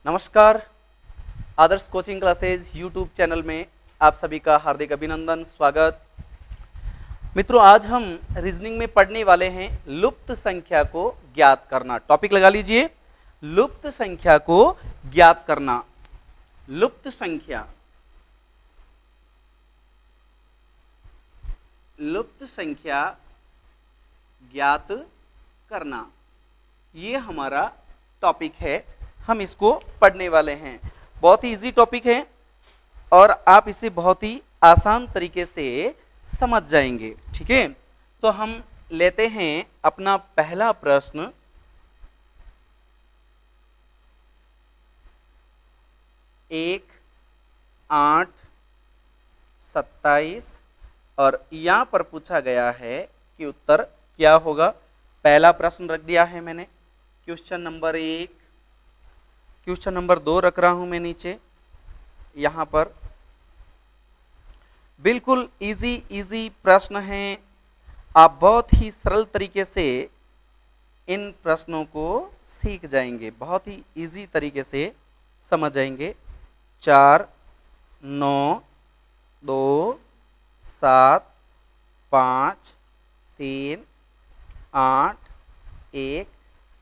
नमस्कार। आदर्श coaching classes YouTube channel में आप सभी का हार्दिक अभिनंदन, स्वागत। मित्रों, आज हम रीजनिंग में पढ़ने वाले हैं लुप्त संख्या को ज्ञात करना। टॉपिक लगा लीजिए, लुप्त संख्या को ज्ञात करना। लुप्त संख्या, लुप्त संख्या ज्ञात करना, ये हमारा टॉपिक है। हम इसको पढ़ने वाले हैं। बहुत ही इजी टॉपिक है और आप इसे बहुत ही आसान तरीके से समझ जाएंगे। ठीक है, तो हम लेते हैं अपना पहला प्रश्न। एक, 8, 27 और यहां पर पूछा गया है कि उत्तर क्या होगा। पहला प्रश्न रख दिया है मैंने, क्वेश्चन नंबर 1। क्वेश्चन नंबर 2 रख रहा हूं मैं नीचे यहां पर। बिल्कुल इजी प्रश्न हैं। आप बहुत ही सरल तरीके से इन प्रश्नों को सीख जाएंगे, बहुत ही इजी तरीके से समझ जाएंगे। 4, 9, 2, 7, 5, 3, 8, 1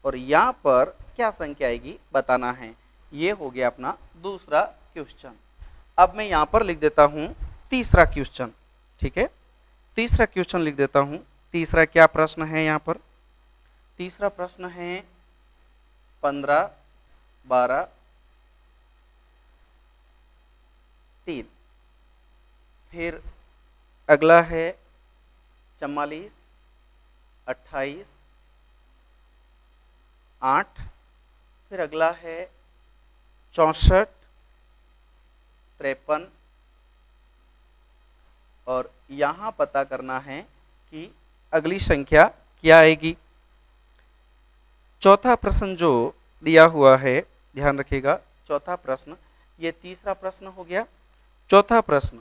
और यहां पर क्या संख्या आएगी बताना है। ये हो गया अपना दूसरा क्वेश्चन। अब मैं यहां पर लिख देता हूं तीसरा क्वेश्चन। ठीक है, तीसरा क्वेश्चन लिख देता हूं। तीसरा क्या प्रश्न है यहां पर? तीसरा प्रश्न है 15, 12, 3। फिर अगला है 44, 28, 8। फिर अगला है 64, 53 और यहां पता करना है कि अगली संख्या क्या आएगी। चौथा प्रश्न जो दिया हुआ है, ध्यान रखिएगा, चौथा प्रश्न, ये तीसरा प्रश्न हो गया। चौथा प्रश्न,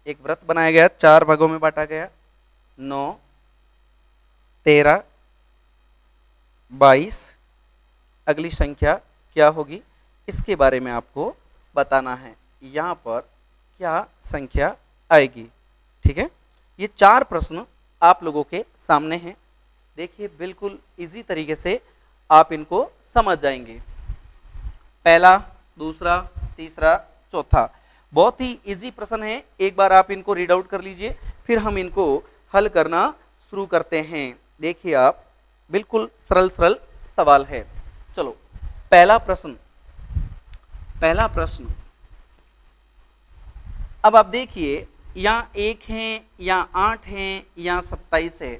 एक वृत्त बनाया गया, 4 भागों में बांटा गया। 9, 13, 22, अगली संख्या क्या होगी इसके बारे में आपको बताना है। यहां पर क्या संख्या आएगी। ठीक है, ये 4 प्रश्न आप लोगों के सामने हैं। देखिए, बिल्कुल इजी तरीके से आप इनको समझ जाएंगे। पहला, दूसरा, तीसरा, चौथा, बहुत ही इजी प्रश्न है। एक बार आप इनको रीड आउट कर लीजिए, फिर हम इनको हल करना शुरू करते हैं। देखिए आप, बिल्कुल सरल सरल सवाल है। चलो, पहला प्रश्न, पहला प्रश्न। अब आप देखिए, यहाँ 1 है, यहाँ 8 है, यहाँ 27 है।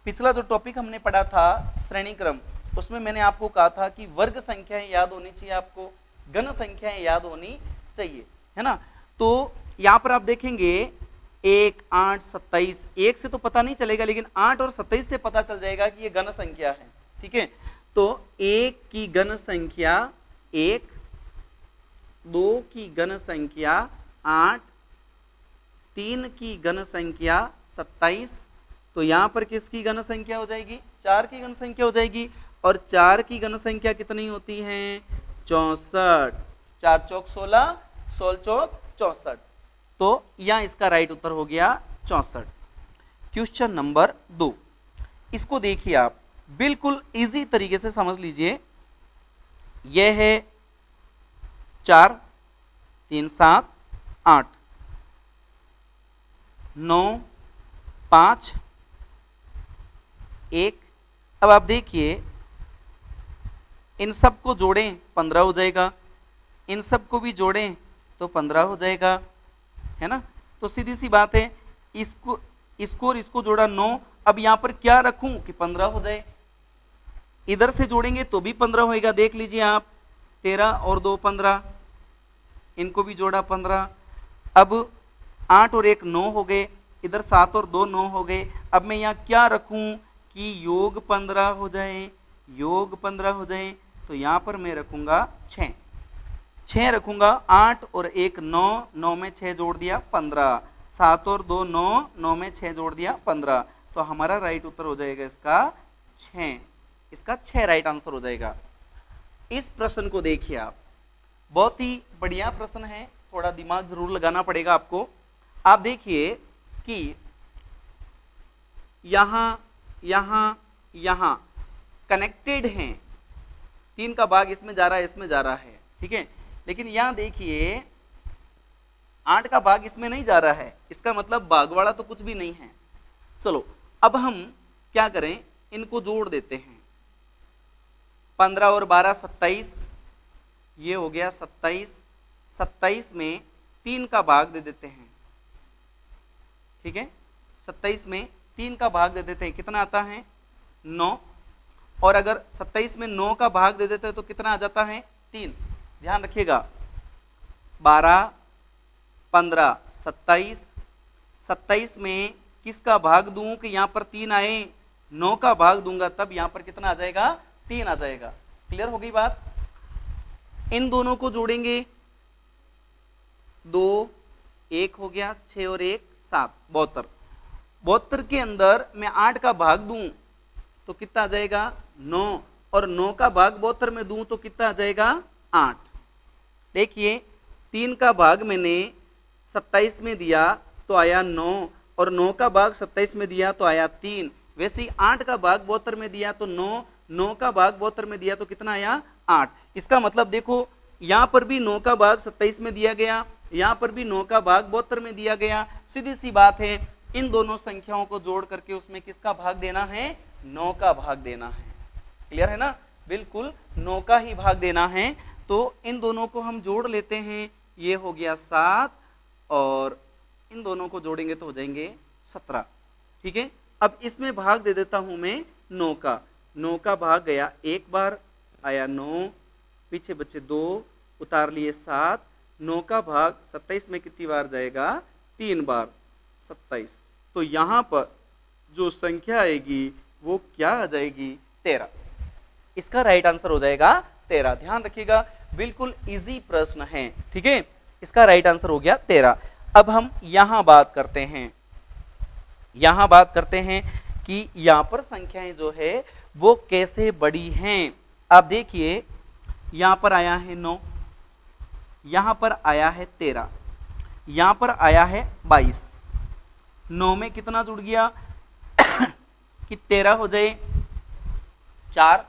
पिछला जो टॉपिक हमने पढ़ा था श्रेणी क्रम, उसमें मैंने आपको कहा था कि वर्ग संख्याएं याद होनी चाहिए, आपको घन संख्याएं याद होनी चाहिए, है ना। तो यहाँ पर आप देखेंगे 1, 8, 27, 1 से तो पता नहीं चलेगा, लेकिन 8 और 27 से पता चल जाएगा कि ये घन संख्या है। ठीक है, तो 1 की घन संख्या 1, 2 की घन संख्या 8, 3 की घन संख्या 27। तो यहां पर किसकी घन संख्या हो जाएगी? 4 की घन संख्या हो जाएगी। और 4 की घन संख्या कितनी होती है? 64। 4 चौक 16, 16 चौक 64। तो यहां इसका राइट उत्तर हो गया 64। क्वेश्चन नंबर 2, इसको देखिए आप, बिल्कुल इजी तरीके से समझ लीजिए। यह है 4, 3, 7, 8, 9, 5, 1। अब आप देखिए, इन सब को जोड़ें 15 हो जाएगा, इन सब को भी जोड़ें तो 15 हो जाएगा, है ना। तो सीधी सी बात है, इसको और इसको जोड़ा 9। अब यहां पर क्या रखूं कि 15 हो जाए। इधर से जोड़ेंगे तो भी 15 होएगा, देख लीजिए आप, 13 और 2 15, इनको भी जोड़ा 15। अब 8 और 1 9 हो गए, इधर 7 और 2 9 हो गए। अब मैं यहाँ क्या रखूं कि योग 15 हो जाए, योग 15 हो जाए। तो यहाँ पर मैं रखूंगा 6, 6 रखूंगा। 8 और 1 9, 9 में 6 जोड़ दिया 15, 7 और 2 9, 9 में 6 जोड़ दिया 15। तो हमारा राइट उत्तर हो जाएगा इसका 6। इसका 6 राइट आंसर हो जाएगा। इस प्रश्न को देखिए आप, बहुत ही बढ़िया प्रश्न है, थोड़ा दिमाग जरूर लगाना पड़ेगा आपको। आप देखिए कि यहां यहां यहां कनेक्टेड हैं, 3 का भाग इसमें जा रहा है, इसमें जा रहा है, ठीक है। लेकिन यहां देखिए 8 का भाग इसमें नहीं जा रहा है, इसका मतलब भाग वाला तो कुछ भी नहीं है। चलो अब हम क्या करें, इनको जोड़ देते हैं। 15 और 12 27, ये हो गया 27। 27 में 3 का भाग दे देते हैं, ठीक है। 27 में 3 का भाग दे देते हैं, कितना आता है 9। और अगर 27 में 9 का भाग दे देते हैं तो कितना आ जाता है 3। ध्यान रखिएगा, 12 15 27। 27 में किसका भाग दूं कि यहां पर 3 आए, 9 का भाग दूंगा तब यहां पर कितना आ जाएगा 3 आ जाएगा। क्लियर हो गई बात। इन दोनों को जोड़ेंगे, 2 1 हो गया, 6 और 1 7, 72। 72 के अंदर मैं 8 का भाग दूं तो कितना आ जाएगा 9, और 9 का भाग 72 में दूं तो कितना आ जाएगा 8। देखिए 3 का भाग मैंने 27 में दिया तो आया 9, और 9 का भाग 27 में दिया तो आया 3। वैसे ही 8 का भाग 72 में दिया तो 9, 9 का भाग 72 में दिया तो कितना आया 8। इसका मतलब देखो यहां पर भी 9 का भाग 27 में दिया गया, यहां पर भी 9 का भाग 72 में दिया गया। सीधी सी बात है, इन दोनों संख्याओं को जोड़ करके उसमें किसका भाग देना है 9 का भाग देना है। क्लियर है ना, बिल्कुल 9 का ही भाग देना है। तो इन दोनों को हम जोड़ लेते हैं, ये हो गया 7 और इन दोनों को जोड़ेंगे तो हो जाएंगे 17, ठीक है। अब इसमें भाग दे देता हूं मैं 9 का। 9 का भाग गया एक बार, आया 9, पीछे बचे 2, उतार लिए 7। 9 का भाग 27 में कितनी बार जाएगा 3 बार, 27। तो यहां पर जो संख्या आएगी वो क्या आ जाएगी 13। इसका राइट आंसर हो जाएगा 13। ध्यान रखिएगा, बिल्कुल इजी प्रश्न है, ठीक है। इसका राइट आंसर हो गया 13। अब हम यहां बात करते हैं, यहां बात करते हैं कि यहां पर संख्याएं जो है वो कैसे बड़ी हैं। आप देखिए यहां पर आया है 9, यहां पर आया है 13, यहां पर आया है 22। 9 में कितना जुड़ गया कि 13 हो जाए 4,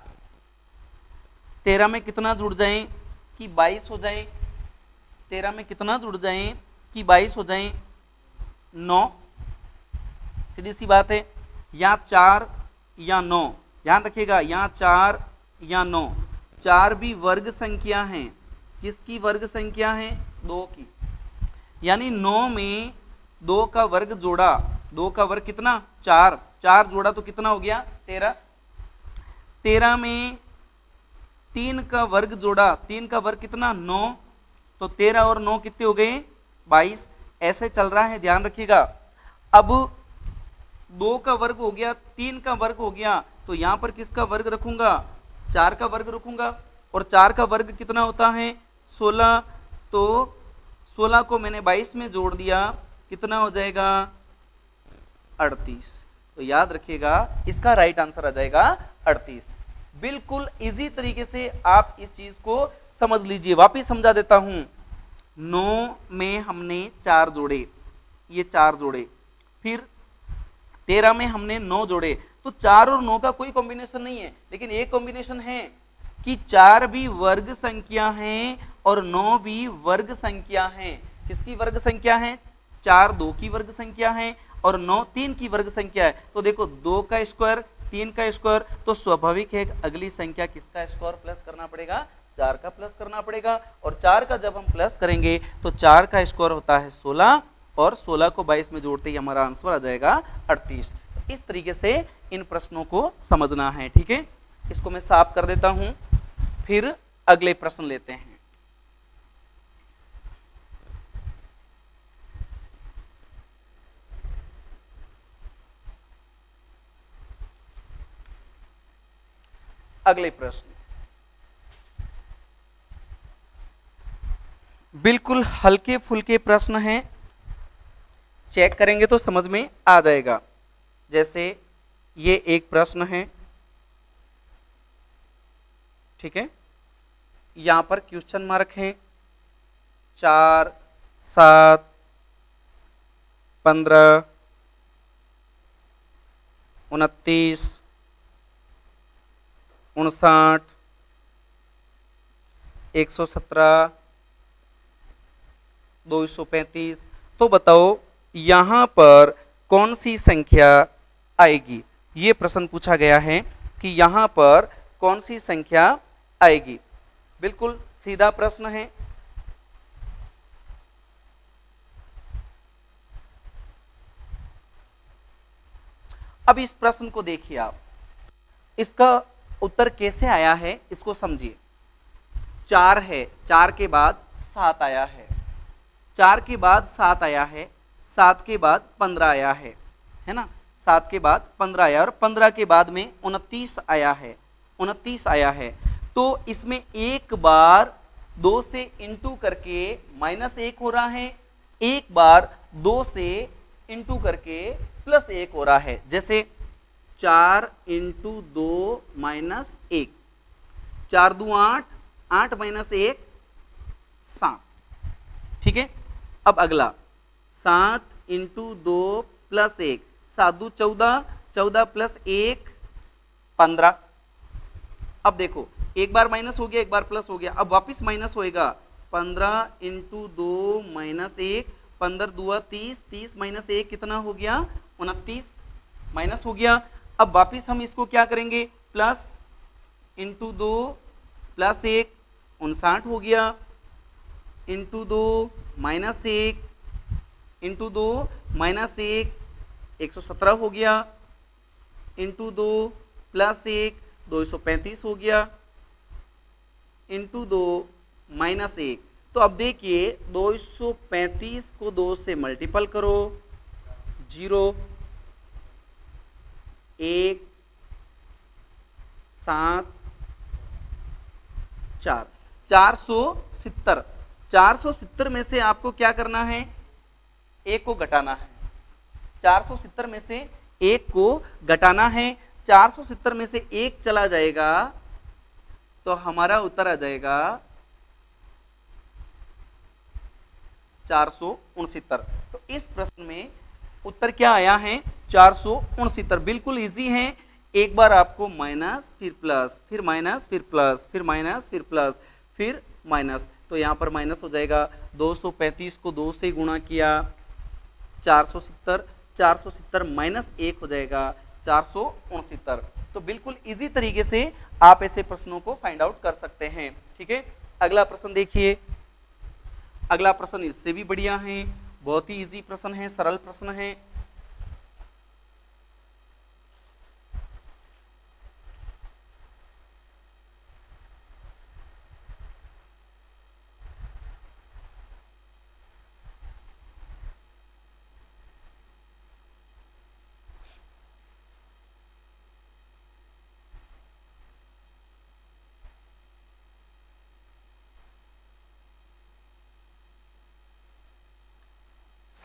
13 में कितना जुड़ जाए कि 22 हो जाए, 13 में कितना जुड़ जाए कि 22 हो जाए 9। सीधी सी बात है, या 4 या 9। ध्यान रखिएगा, यहाँ 4 या 9, 4 भी वर्ग संख्या हैं। किसकी वर्ग संख्या है 2 की, यानी 9 में 2 का वर्ग जोड़ा, 2 का वर्ग कितना 4, 4 जोड़ा तो कितना हो गया 13। 13 में 3 का वर्ग जोड़ा, 3 का वर्ग कितना 9, तो 13 और 9 कितने हो गए 22। ऐसे चल रहा है, ध्यान रखिएगा। अब 2 का वर्ग हो गया, 3 का वर्ग हो गया, तो यहां पर किसका वर्ग रखूंगा 4 का वर्ग रखूंगा, और 4 का वर्ग कितना होता है 16। तो 16 को मैंने 22 में जोड़ दिया, कितना हो जाएगा 38। तो याद रखिएगा इसका राइट आंसर आ जाएगा 38। बिल्कुल इजी तरीके से आप इस चीज को समझ लीजिए। वापिस समझा देता हूं, 9 में हमने 4 जोड़े, ये 4 जोड़े, फिर 13 में हमने 9 जोड़े, तो 4 और 9 का कोई कॉम्बिनेशन नहीं है, लेकिन एक कॉम्बिनेशन है कि 4 भी वर्ग संख्या है और 9 भी वर्ग संख्या है। किसकी वर्ग संख्या है 4 2 की वर्ग संख्या है और 9 3 की वर्ग संख्या है। तो देखो 2 का स्क्वायर 3 का स्क्वायर, तो स्वाभाविक है अगली संख्या किसका स्क्वायर प्लस करना पड़ेगा 4 का प्लस करना पड़ेगा, और 4 का जब हम प्लस करेंगे तो 4 का स्क्वायर होता है 16, और 16 को 22 में जोड़ते ही हमारा आंसर आ जाएगा 38। इस तरीके से इन प्रश्नों को समझना है, ठीक है। इसको मैं साफ कर देता हूं, फिर अगले प्रश्न लेते हैं। अगले प्रश्न बिल्कुल हल्के फुल्के प्रश्न हैं, चेक करेंगे तो समझ में आ जाएगा। जैसे ये एक प्रश्न है, ठीक है, यहां पर क्वेश्चन मार्क है। 4, 7, 15, 29, 59, 117, 235। तो बताओ यहां पर कौन सी संख्या आएगी? ये प्रश्न पूछा गया है कि यहां पर कौन सी संख्या आएगी। बिल्कुल सीधा प्रश्न है। अब इस प्रश्न को देखिए आप, इसका उत्तर कैसे आया है इसको समझिए। 4 है, 4 के बाद 7 आया है, 4 के बाद 7 आया है, 7 के बाद 15 आया है ना, 7 के बाद 15 आया और 15 के बाद में 29 आया है, 29 आया है। तो इसमें एक बार 2 से इंटू करके -1 हो रहा है, एक बार 2 से इंटू करके +1 हो रहा है। जैसे 4 इंटू 2 -1, 4 2 8, 8 -1 7, ठीक है। अब अगला 7 इंटू 2 +1, 7 2 14, 14 +1 15। अब देखो एक बार माइनस हो गया, एक बार प्लस हो गया, अब वापिस माइनस होएगा। 15 इंटू 2 -1, 15 2 30, 30 -1 कितना हो गया? 29 माइनस हो गया। अब वापिस हम इसको क्या करेंगे? प्लस इंटू 2 +1 59 हो गया, इंटू 2 -1 इंटू 2 -1 117 हो गया, इंटू 2 +1 235 हो गया, इंटू 2 -1। तो अब देखिए 235 को 2 से मल्टीपल करो, 0 1 7 4 470। 470 में से आपको क्या करना है? 1 को घटाना है। 470 में से 1 को घटाना है। 470 में से 1 चला जाएगा तो हमारा उत्तर आ जाएगा 469। तो इस प्रश्न में उत्तर क्या आया है? 469। बिल्कुल इजी है। एक बार आपको माइनस, फिर प्लस, फिर माइनस, फिर प्लस, फिर माइनस, फिर प्लस, फिर माइनस, तो यहां पर माइनस हो जाएगा। 235 को 2 से गुणा किया, 470, 470 -1 हो जाएगा 469। तो बिल्कुल इजी तरीके से आप ऐसे प्रश्नों को फाइंड आउट कर सकते हैं। ठीक है, अगला प्रश्न देखिए। अगला प्रश्न इससे भी बढ़िया है, बहुत ही इजी प्रश्न है, सरल प्रश्न है।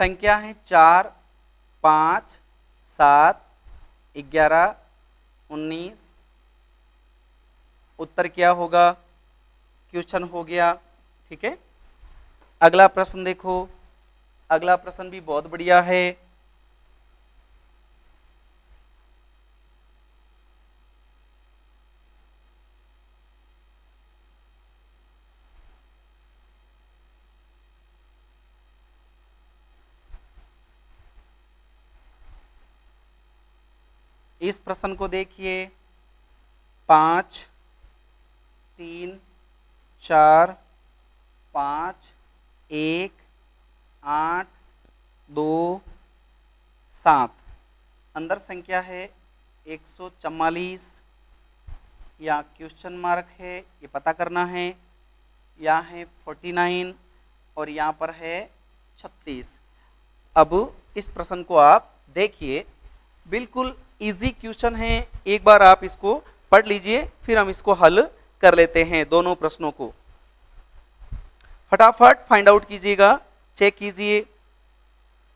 संख्या है 4 5 7 11 19। उत्तर क्या होगा? क्वेश्चन हो गया। ठीक है, अगला प्रश्न देखो। अगला प्रश्न भी बहुत बढ़िया है। इस प्रश्न को देखिए। 5 3 4 5 1 8 2 7। अंदर संख्या है 144 या क्वेश्चन मार्क है, ये पता करना है। यहाँ है 49 और यहाँ पर है 36। अब इस प्रश्न को आप देखिए, बिल्कुल इजी क्वेश्चन है। एक बार आप इसको पढ़ लीजिए, फिर हम इसको हल कर लेते हैं। दोनों प्रश्नों को फटाफट फाइंड आउट कीजिएगा, चेक कीजिए।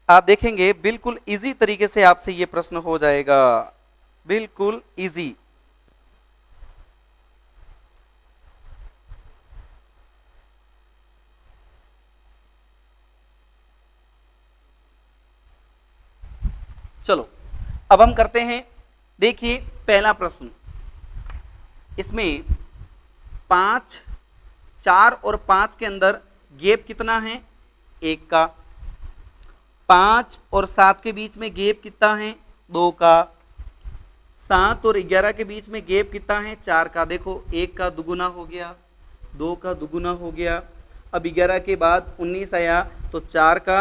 आप देखेंगे बिल्कुल इजी तरीके से आपसे ये प्रश्न हो जाएगा, बिल्कुल इजी। चलो अब हम करते हैं, देखिए पहला प्रश्न, इसमें 5, 4 और 5 के अंदर गैप कितना है? 1 का। 5 और 7 के बीच में गैप कितना है? 2 का। 7 और 11 के बीच में गैप कितना है? 4 का। देखो 1 का दुगुना हो गया, 2 का दुगुना हो गया, अब 11 के बाद 19 आया तो 4 का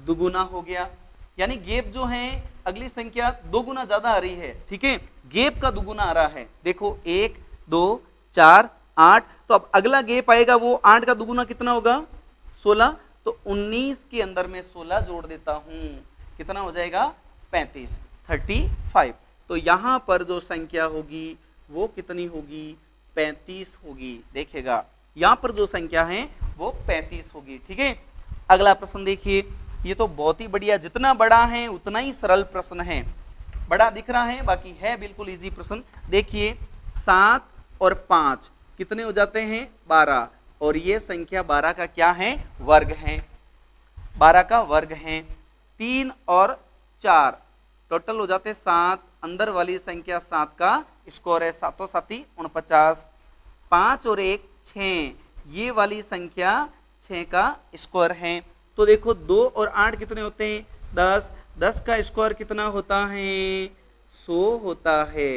दुगुना हो गया, यानी गैप जो है अगली संख्या 2 गुना ज्यादा आ रही है, ठीक है, गैप का दुगुना आ रहा है। देखो 1, 2, 4, 8, तो अब अगला गैप आएगा वो 8 का दुगुना कितना होगा? 16, तो 19 के अंदर मैं 16 जोड़ देता हूं, कितना हो जाएगा? 35, 35। तो यहां पर जो संख्या होगी वो कितनी होगी? 35 होगी। देखिएगा यहां पर जो संख्या है वो 35 होगी, ठीक है। अगला प्रश्न देखिए, ये तो बहुत ही बढ़िया, जितना बड़ा है उतना ही सरल प्रश्न है, बड़ा दिख रहा है बाकी है बिल्कुल इजी प्रश्न। देखिए 7 और 5 कितने हो जाते हैं? 12, और ये संख्या 12 का क्या है? वर्ग है, 12 का वर्ग है। 3 और 4 टोटल हो जाते 7, अंदर वाली संख्या 7 का स्क्वायर है, 7 7 49। 5 और 1 6, ये वाली संख्या 6 का स्क्वायर है। तो देखो 2 और 8 कितने होते हैं? 10, 10 का स्क्वायर कितना होता है? 100 होता है।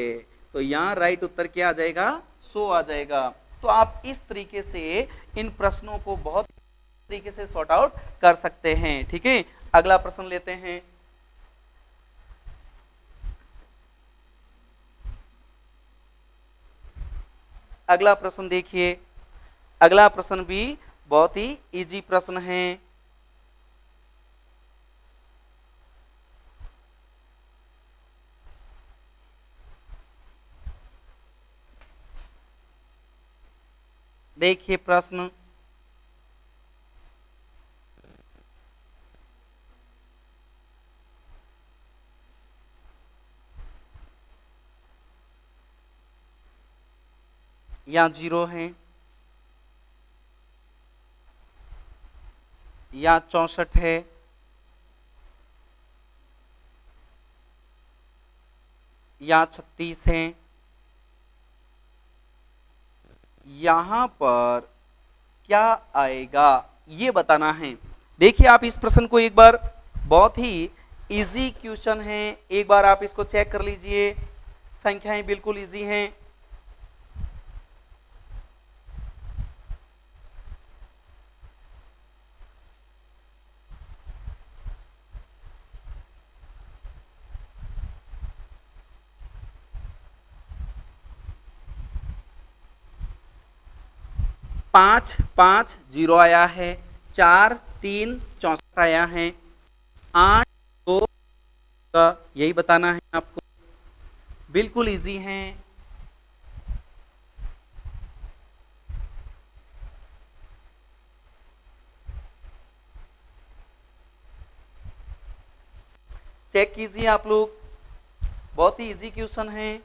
तो यहाँ राइट उत्तर क्या आ जाएगा? 100 आ जाएगा। तो आप इस तरीके से इन प्रश्नों को बहुत तरीके से सॉर्ट आउट कर सकते हैं, ठीक है। अगला प्रश्न लेते हैं, अगला प्रश्न देखिए, अगला प्रश्न भी बहुत ही इजी प्रश्न है। देखिए प्रश्न, यहाँ 0 है, यहाँ 64 है, यहाँ 36 है, यहां पर क्या आएगा ये बताना है। देखिए आप इस प्रश्न को एक बार, बहुत ही इजी क्वेश्चन है, एक बार आप इसको चेक कर लीजिए, संख्याएं बिल्कुल इजी हैं। पांच 5 0 आया है, 4 3 64 आया है, 8 2 का यही बताना है आपको, बिल्कुल इजी है। चेक कीजिए आप लोग, बहुत ही इजी क्वेश्चन है।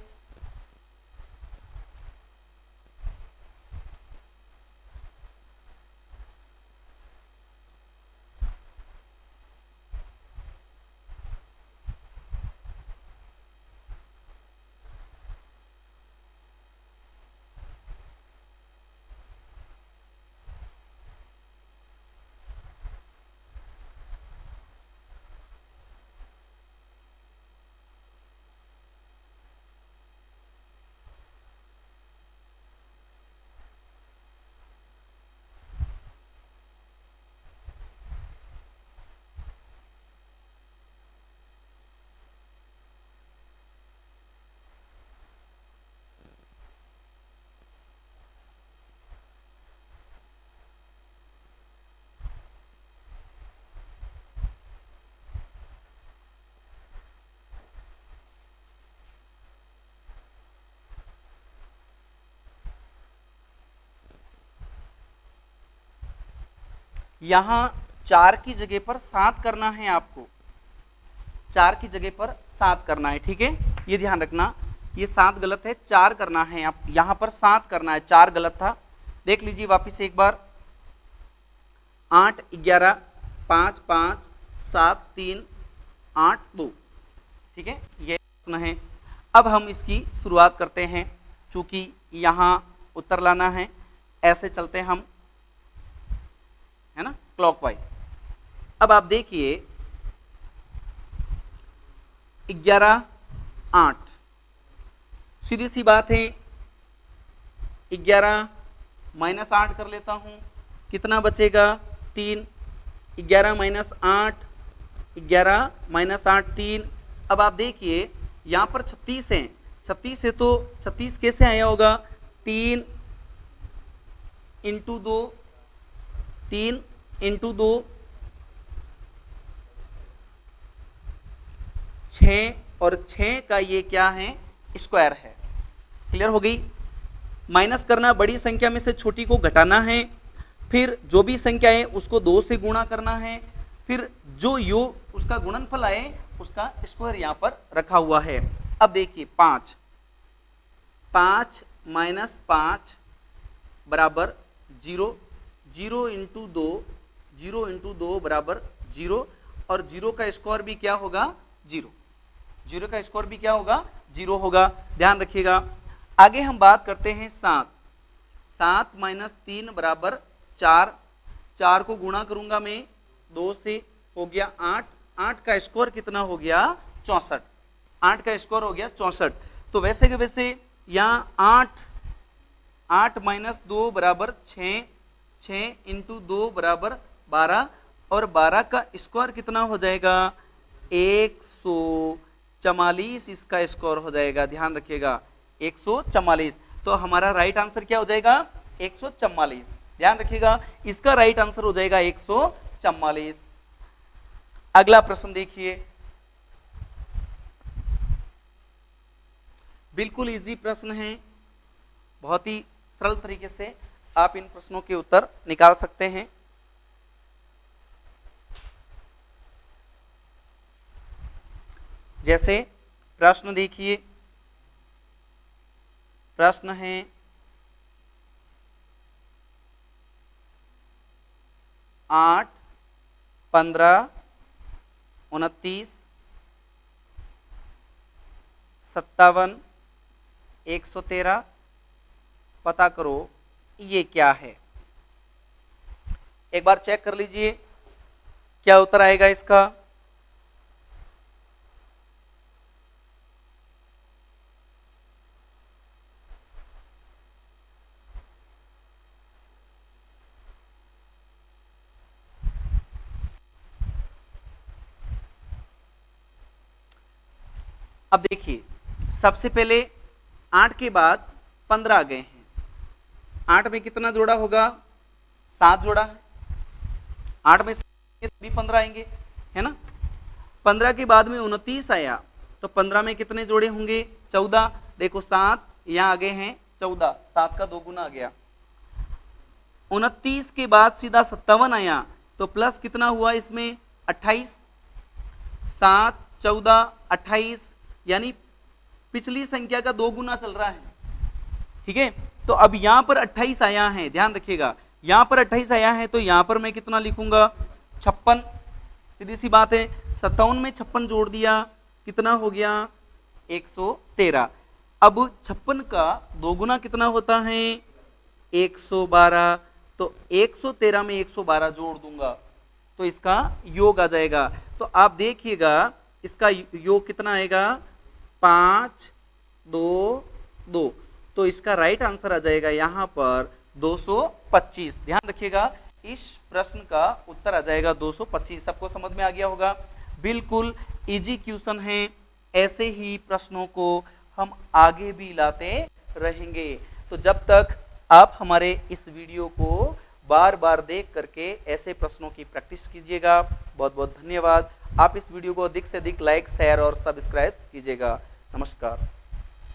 यहां 4 की जगह पर 7 करना है आपको, 4 की जगह पर 7 करना है, ठीक है, ये ध्यान रखना, ये 7 गलत है, 4 करना है, आप यहां पर 7 करना है, 4 गलत था। देख लीजिए वापिस एक बार, 8 11 5 5 7 3 8 2, ठीक है, ये प्रश्न है। अब हम इसकी शुरुआत करते हैं, चूंकि यहाँ उत्तर लाना है, ऐसे चलते हम, है ना, क्लॉकवाइज। अब आप देखिए 11 8, सीधी सी बात है, 11 - 8 कर लेता हूं, कितना बचेगा 3, 11 - 8, 11 - 8 3। अब आप देखिए यहां पर 36 है, 36 है तो 36 कैसे आया होगा, 3 × 2, 3 × 2 6, और 6 का ये क्या है, स्क्वायर है। क्लियर हो गई। माइनस करना, बड़ी संख्या में से छोटी को घटाना है, फिर जो भी संख्या है उसको 2 से गुणा करना है, फिर जो योग उसका गुणनफल आए उसका स्क्वायर यहां पर रखा हुआ है। अब देखिए 5 5 - 5 बराबर 0, 0 × 2, 0 × 2 बराबर 0, और 0 का स्क्वायर भी क्या होगा, 0, 0 का स्क्वायर भी क्या होगा, 0 होगा, ध्यान रखिएगा। आगे हम बात करते हैं 7 7 - 3 बराबर 4, 4 को गुणा करूंगा मैं 2 से, हो गया 8, 8 का स्क्वायर कितना हो गया, 64, 8 का स्क्वायर हो गया 64। तो वैसे के वैसे यहाँ 8 - 2 बराबर 6, 6 × 2 बराबर 12, और 12 का स्क्वायर कितना हो जाएगा, 144 इसका स्क्वायर हो जाएगा, ध्यान रखिएगा 144। तो हमारा राइट आंसर क्या हो जाएगा, 144, ध्यान रखिएगा, इसका राइट आंसर हो जाएगा 144। अगला प्रश्न देखिए, बिल्कुल इजी प्रश्न है, बहुत ही सरल तरीके से आप इन प्रश्नों के उत्तर निकाल सकते हैं। जैसे प्रश्न देखिए, प्रश्न है 8 15 29 57 113, पता करो ये क्या है। एक बार चेक कर लीजिए क्या उत्तर आएगा इसका। अब देखिए सबसे पहले 8 के बाद 15 आ गए हैं, 8 में कितना जोड़ा होगा, 7 जोड़ा है, 8 में भी 15 आएंगे, है ना। 15 के बाद में 29 आया तो 15 में कितने जोड़े होंगे, 14। देखो 7 यहाँ आगे हैं 14, 7 का 2 गुना आ गया। 29 के बाद सीधा 57 आया तो प्लस कितना हुआ इसमें, 28, 7 14 28, यानी पिछली संख्या का 2 गुना चल रहा है, ठीक है। तो अब यहां पर 28 आया है, ध्यान रखिएगा, यहां पर 28 आया है तो यहां पर मैं कितना लिखूंगा, 56, सीधी सी बात है। 57 में 56 जोड़ दिया, कितना हो गया, 113। अब 56 का 2 गुना कितना होता है, 112, तो 113 में 112 जोड़ दूंगा तो इसका योग आ जाएगा। तो आप देखिएगा इसका योग कितना आएगा, 5 2 2, तो इसका राइट आंसर आ जाएगा यहां पर 225। ध्यान रखिएगा इस प्रश्न का उत्तर आ जाएगा 225। सबको समझ में आ गया होगा। बिल्कुल इजी क्वेश्चन है, ऐसे ही प्रश्नों को हम आगे भी लाते रहेंगे। तो जब तक आप हमारे इस वीडियो को बार बार देख करके ऐसे प्रश्नों की प्रैक्टिस कीजिएगा। बहुत बहुत धन्यवाद। आप इस वीडियो को अधिक से अधिक लाइक, शेयर और सब्सक्राइब कीजिएगा। नमस्कार।